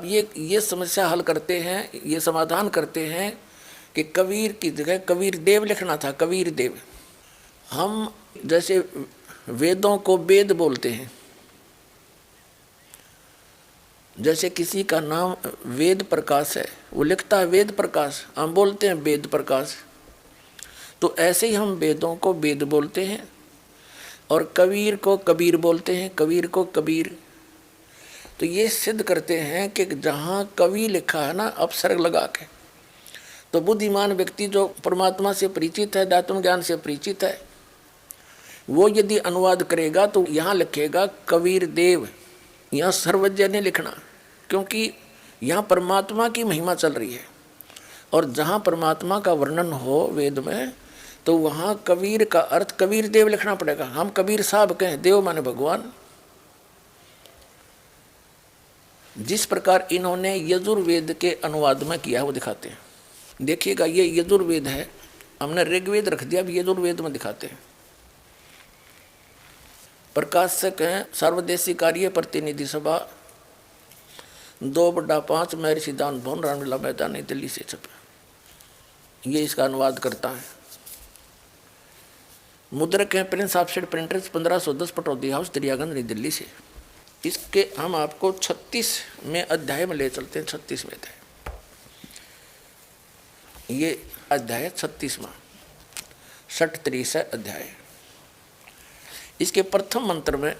ये समस्या हल करते हैं, ये समाधान करते हैं कि कबीर की जगह कबीर देव लिखना था। कबीर देव। हम जैसे वेदों को वेद बोलते हैं, जैसे किसी का नाम वेद प्रकाश है, वो लिखता है वेद प्रकाश, हम बोलते हैं वेद प्रकाश। तो ऐसे ही हम वेदों को वेद बोलते हैं और कबीर को कबीर बोलते हैं, कबीर को कबीर। तो ये सिद्ध करते हैं कि जहाँ कवि लिखा है ना अपसर्ग लगा के, तो बुद्धिमान व्यक्ति जो परमात्मा से परिचित है, आत्म ज्ञान से परिचित है, वो यदि अनुवाद करेगा तो यहाँ लिखेगा कबीर देव। यहाँ सर्वज्ञ नहीं लिखना, क्योंकि यहाँ परमात्मा की महिमा चल रही है और जहाँ परमात्मा का वर्णन हो वेद में, तो वहाँ कबीर का अर्थ कबीर देव लिखना पड़ेगा। हम कबीर साहब कहें, देव माने भगवान। जिस प्रकार इन्होंने यजुर्वेद के अनुवाद में किया है वो दिखाते हैं। देखिएगा, ये यजुर्वेद है, हमने ऋग्वेद रख दिया, अब यजुर्वेद में दिखाते हैं। प्रकाशक हैं सर्वदेशी कार्य प्रतिनिधि सभा 2/5 महर्षि दान भवन, रामलीला मैदान, नई दिल्ली से छपा। ये इसका अनुवाद करता है। मुद्रक हैं Prince offset printers 1510 Pataudi house Daryaganj नई दिल्ली से। इसके हम आपको 36वें अध्याय में ले चलते हैं। 36वें अध्याय, ये अध्याय 36वां 63 अध्याय। इसके प्रथम मंत्र में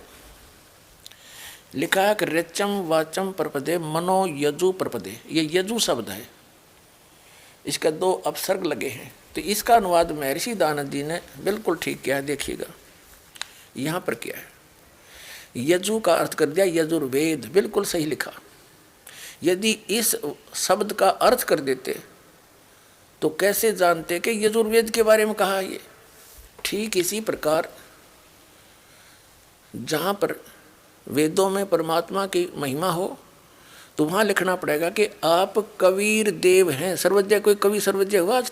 लिखा है कि रेचम वाचम प्रपदे मनो यजु प्रपदे। ये यजु शब्द है, इसका 2 अपसर्ग लगे हैं। तो इसका अनुवाद महर्षि दानंद जी ने बिल्कुल ठीक किया है। देखिएगा यहाँ पर क्या है, यजु का अर्थ कर दिया यजुर्वेद, बिल्कुल सही लिखा। यदि इस शब्द का अर्थ कर देते तो कैसे जानते कि यजुर्वेद के बारे में कहा ये। ठीक इसी प्रकार जहाँ पर वेदों में परमात्मा की महिमा हो तो वहाँ लिखना पड़ेगा कि आप कबीर देव हैं। सर्वज्ञ कोई कवि सर्वज्ञ हुआ आज तक?